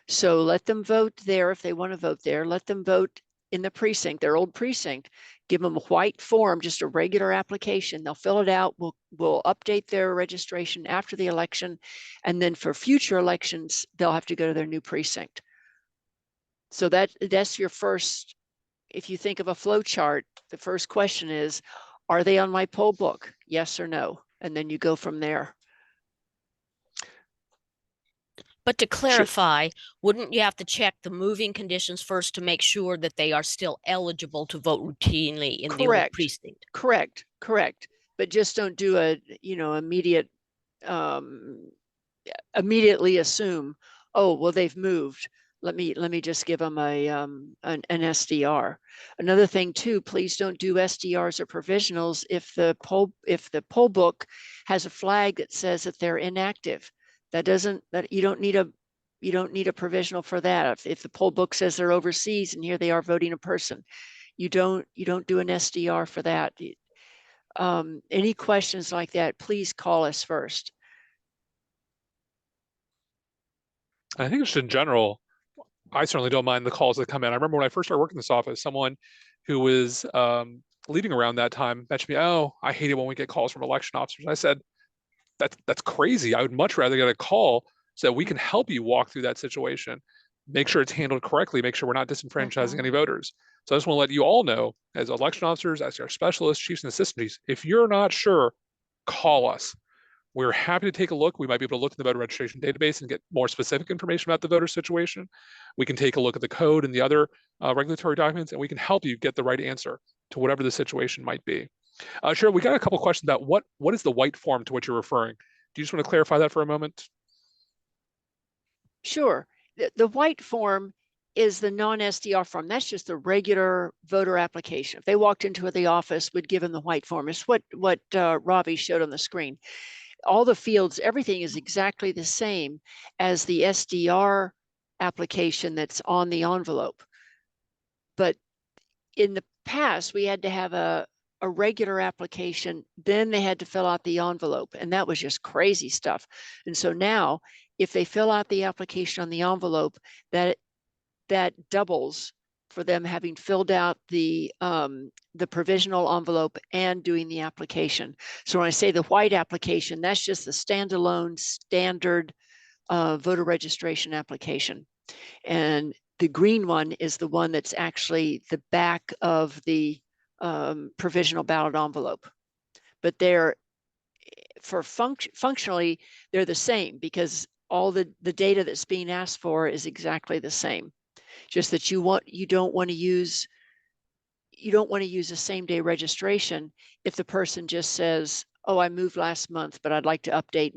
So let them vote there if they want to vote there. Let them vote in the precinct, their old precinct. Give them a white form, just a regular application. They'll fill it out. We'll update their registration after the election. And then for future elections, they'll have to go to their new precinct. So that's your first, if you think of a flow chart, the first question is, are they on my poll book? Yes or no? And then you go from there. But to clarify, wouldn't you have to check the moving conditions first to make sure that they are still eligible to vote routinely in the old precinct? Correct. But just don't do immediately assume, oh, well, they've moved. Let me just give them an SDR. Another thing too, please don't do SDRs or provisionals if the poll book has a flag that says that they're inactive. You don't need a provisional for that. If the poll book says they're overseas and here they are voting in person, you don't do an SDR for that. Any questions like that, please call us first. I think just in general, I certainly don't mind the calls that come in. I remember when I first started working in this office, someone who was leaving around that time mentioned me, oh, I hate it when we get calls from election officers. I said, that's crazy. I would much rather get a call so that we can help you walk through that situation make sure it's handled correctly, make sure we're not disenfranchising Mhm. any voters. So I just want to let you all know, as election officers, SDR specialists, chiefs and assistant chiefs, if you're not sure, call us. We're happy to take a look. We might be able to look in the voter registration database and get more specific information about the voter situation. We can take a look at the code and the other regulatory documents, and we can help you get the right answer to whatever the situation might be. Cheryl, we got a couple questions about what is the white form to which you're referring. Do you just want to clarify that for a moment? Sure. The white form is the non-SDR form. That's just the regular voter application. If they walked into the office, we'd give them the white form. It's what Ravi showed on the screen. All the fields, everything is exactly the same as the SDR application that's on the envelope. But in the past, we had to have a regular application, then they had to fill out the envelope, and that was just crazy stuff. And so now, if they fill out the application on the envelope, that doubles for them having filled out the provisional envelope and doing the application. So when I say the white application, that's just the standalone standard voter registration application. And the green one is the one that's actually the back of the provisional ballot envelope. But they're, for functionally, they're the same because all the data that's being asked for is exactly the same. Just that you don't want to use a same-day registration if the person just says, oh, I moved last month, but I'd like to update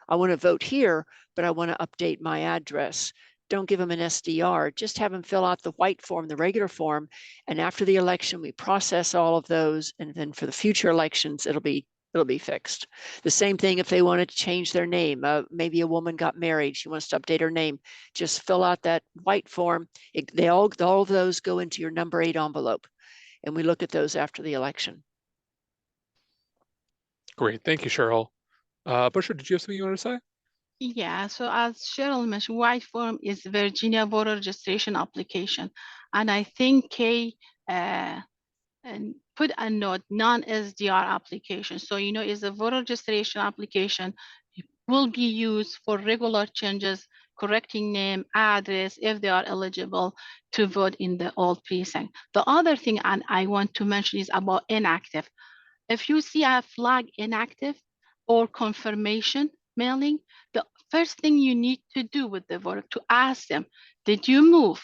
I want to vote here, but I want to update my address. Don't give them an SDR, just have them fill out the white form, the regular form. And after the election, we process all of those. And then for the future elections, it'll be fixed. The same thing if they wanted to change their name. Maybe a woman got married, she wants to update her name. Just fill out that white form. All of those go into your number 8 envelope. And we look at those after the election. Great, thank you, Cheryl. Bushra, did you have something you wanted to say? Yeah, so as Cheryl mentioned, white form is Virginia voter registration application. And I think Kay and put a note, non-SDR application. So, is a voter registration application will be used for regular changes, correcting name, address, if they are eligible to vote in the old precinct. The other thing and I want to mention is about inactive. If you see a flag inactive or confirmation mailing, the first thing you need to do with the voter to ask them, did you move?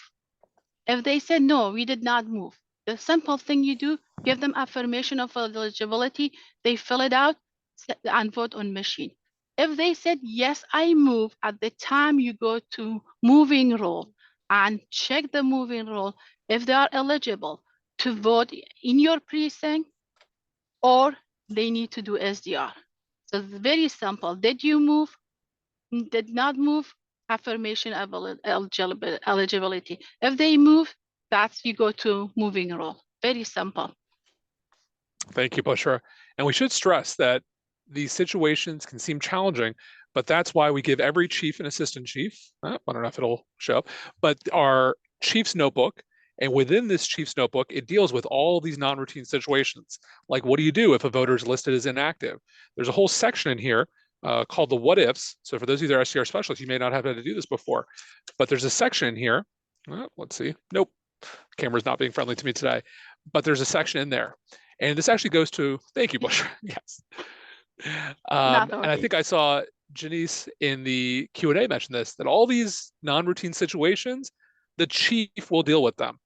If they said, no, we did not move, the simple thing you do, give them affirmation of eligibility, they fill it out and vote on machine. If they said, yes, I move, at the time you go to moving roll and check the moving roll if they are eligible to vote in your precinct or they need to do SDR. So it's very simple. Did you move? Did not move? Affirmation of eligibility. If they move, that's you go to moving roll. Very simple. Thank you, Bushra. And we should stress that these situations can seem challenging, but that's why we give every chief and assistant chief, I don't know if it'll show up, but our chief's notebook. And within this chief's notebook, it deals with all these non-routine situations. Like, what do you do if a voter is listed as inactive? There's a whole section in here called the what ifs. So for those of you that are SDR specialists, you may not have had to do this before, but there's a section in here. Let's see. Nope. Camera's not being friendly to me today, but there's a section in there. And this actually goes to, thank you, Bush. Yes. And I think I saw Janice in the Q&A mention this, that all these non-routine situations, the chief will deal with them,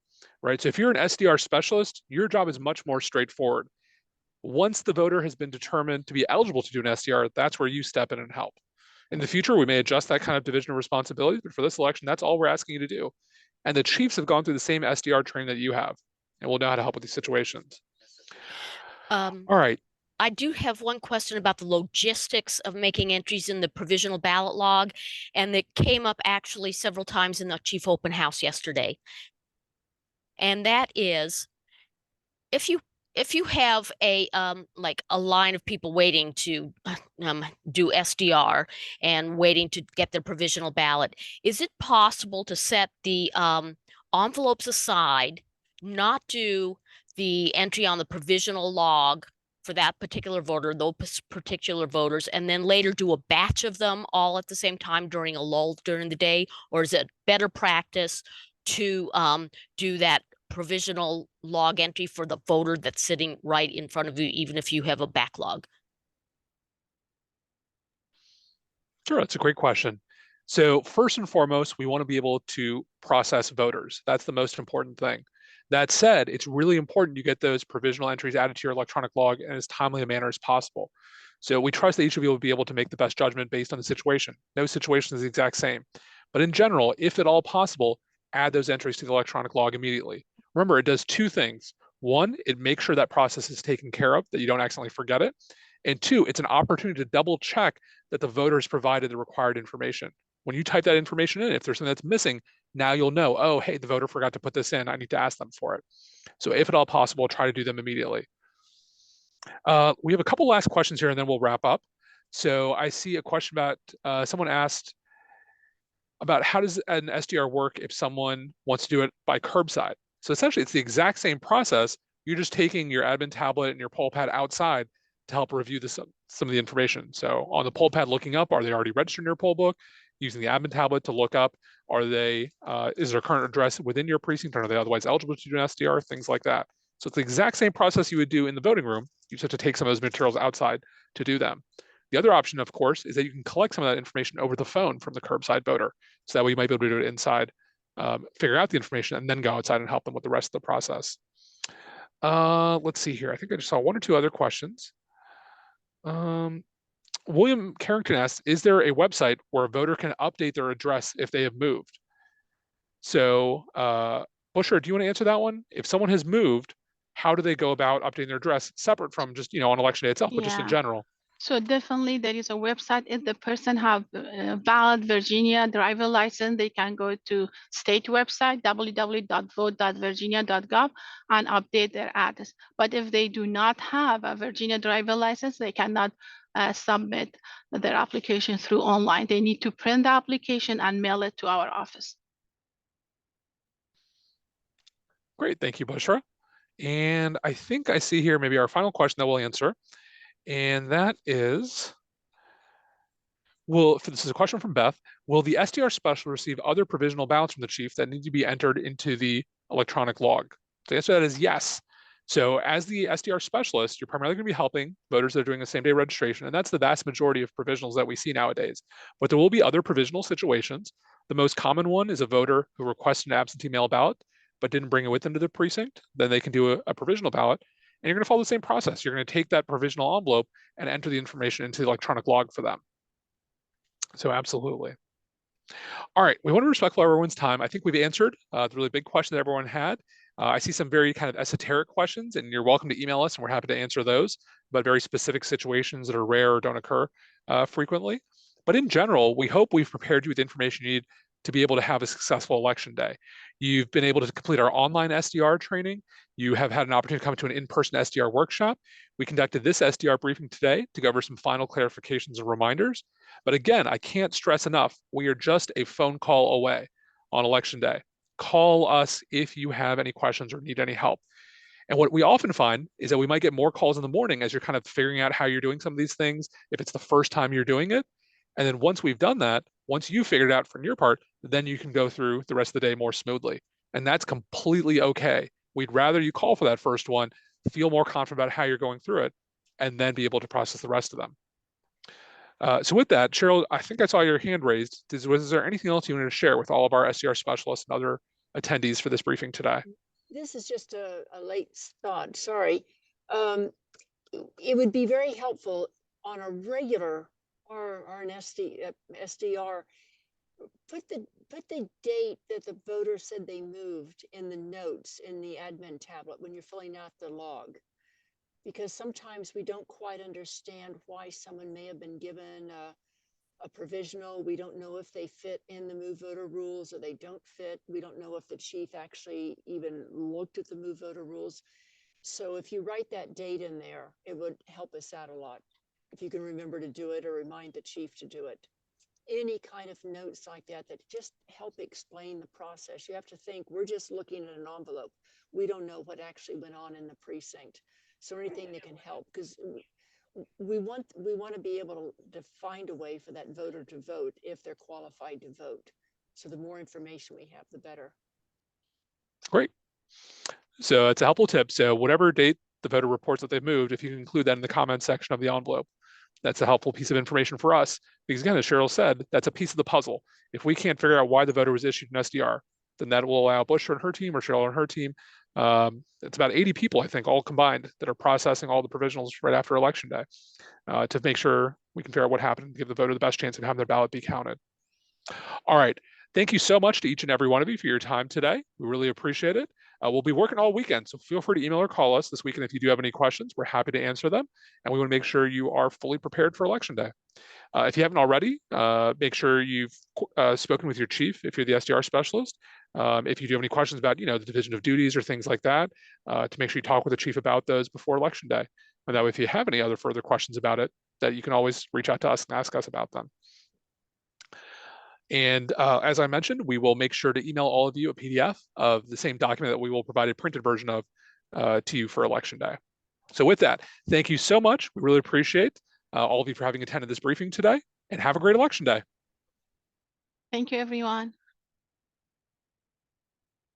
right? So if you're an SDR specialist, your job is much more straightforward. Once the voter has been determined to be eligible to do an SDR, that's where you step in and help. In the future, we may adjust that kind of division of responsibilities, but for this election, that's all we're asking you to do. And the chiefs have gone through the same SDR training that you have, and will know how to help with these situations. All right. I do have one question about the logistics of making entries in the provisional ballot log, and that came up actually several times in the chief open house yesterday. And that is, if you have a like a line of people waiting to do SDR and waiting to get their provisional ballot, is it possible to set the envelopes aside, not do the entry on the provisional log for that particular voter, those particular voters, and then later do a batch of them all at the same time during a lull during the day? Or is it better practice to do that provisional log entry for the voter that's sitting right in front of you, even if you have a backlog? Sure, that's a great question. So first and foremost, we want to be able to process voters. That's the most important thing. That said, it's really important you get those provisional entries added to your electronic log in as timely a manner as possible. So we trust that each of you will be able to make the best judgment based on the situation. No situation is the exact same. But in general, if at all possible, add those entries to the electronic log immediately. Remember, it does two things. One, it makes sure that process is taken care of, that you don't accidentally forget it. And two, it's an opportunity to double check that the voters provided the required information. When you type that information in, if there's something that's missing, now you'll know, oh, hey, the voter forgot to put this in. I need to ask them for it. So if at all possible, try to do them immediately. We have a couple last questions here and then we'll wrap up. So I see a question about, someone asked about how does an SDR work if someone wants to do it by curbside? So essentially it's the exact same process. You're just taking your admin tablet and your poll pad outside to help review some of the information. So on the poll pad, looking up, are they already registered in your poll book? Using the admin tablet to look up, are they, is their current address within your precinct? Are they otherwise eligible to do an SDR? Things like that. So it's the exact same process you would do in the voting room. You just have to take some of those materials outside to do them. The other option, of course, is that you can collect some of that information over the phone from the curbside voter. So that way you might be able to do it inside, figure out the information, and then go outside and help them with the rest of the process. Let's see here. I think I just saw one or two other questions. William Carrington asks, is there a website where a voter can update their address if they have moved? So, Busher, do you want to answer that one? If someone has moved, how do they go about updating their address separate from just, on election day itself, but just in general? So definitely there is a website. If the person have a valid Virginia driver license, they can go to state website, www.vote.virginia.gov, and update their address. But if they do not have a Virginia driver license, they cannot submit their application through online. They need to print the application and mail it to our office. Great, thank you, Bushra. And I think I see here maybe our final question that we'll answer. And that is, this is a question from Beth. Will the SDR specialist receive other provisional ballots from the chief that need to be entered into the electronic log? The answer to that is yes. So as the SDR specialist, you're primarily going to be helping voters that are doing the same day registration, and that's the vast majority of provisionals that we see nowadays. But there will be other provisional situations. The most common one is a voter who requests an absentee mail ballot, but didn't bring it with them to the precinct. Then they can do a provisional ballot. And you're going to follow the same process. You're going to take that provisional envelope and enter the information into the electronic log for them. So absolutely. All right, we want to be respectful of everyone's time. I think we've answered the really big question that everyone had. I see some very kind of esoteric questions, and you're welcome to email us, and we're happy to answer those about very specific situations that are rare or don't occur frequently. But in general, we hope we've prepared you with information you need to be able to have a successful election day. You've been able to complete our online SDR training. You have had an opportunity to come to an in-person SDR workshop. We conducted this SDR briefing today to go over some final clarifications and reminders. But again, I can't stress enough, we are just a phone call away on election day. Call us if you have any questions or need any help. And what we often find is that we might get more calls in the morning as you're kind of figuring out how you're doing some of these things, if it's the first time you're doing it. And then once we've done that, once you figured it out from your part, then you can go through the rest of the day more smoothly. And that's completely okay. We'd rather you call for that first one, feel more confident about how you're going through it, and then be able to process the rest of them. So with that, Cheryl, I think I saw your hand raised. Was there anything else you wanted to share with all of our SDR specialists and other attendees for this briefing today? This is just a late thought, sorry. It would be very helpful on a regular or an SDR, put the date that the voter said they moved in the notes in the admin tablet when you're filling out the log. Because sometimes we don't quite understand why someone may have been given a provisional. We don't know if they fit in the move voter rules or they don't fit. We don't know if the chief actually even looked at the move voter rules. So if you write that date in there, it would help us out a lot. If you can remember to do it or remind the chief to do it. Any kind of notes like that just help explain the process. You have to think we're just looking at an envelope. We don't know what actually went on in the precinct. So anything that can help, because we want to be able to find a way for that voter to vote if they're qualified to vote. So the more information we have, the better. Great. So it's a helpful tip. So whatever date the voter reports that they've moved, if you can include that in the comments section of the envelope, that's a helpful piece of information for us. Because again, as Cheryl said, that's a piece of the puzzle. If we can't figure out why the voter was issued an SDR, then that will allow Bush and her team or Cheryl and her team. It's about 80 people, I think, all combined that are processing all the provisionals right after Election Day to make sure we can figure out what happened and give the voter the best chance of having their ballot be counted. All right. Thank you so much to each and every one of you for your time today. We really appreciate it. We'll be working all weekend, so feel free to email or call us this weekend if you do have any questions. We're happy to answer them, and we want to make sure you are fully prepared for Election Day. If you haven't already, make sure you've spoken with your chief if you're the SDR specialist. If you do have any questions about, the division of duties or things like that, to make sure you talk with the chief about those before Election Day. And that way, if you have any other further questions about it, that you can always reach out to us and ask us about them. And as I mentioned, we will make sure to email all of you a PDF of the same document that we will provide a printed version of to you for Election Day. So with that, thank you so much. We really appreciate all of you for having attended this briefing today, and have a great Election Day. Thank you, everyone.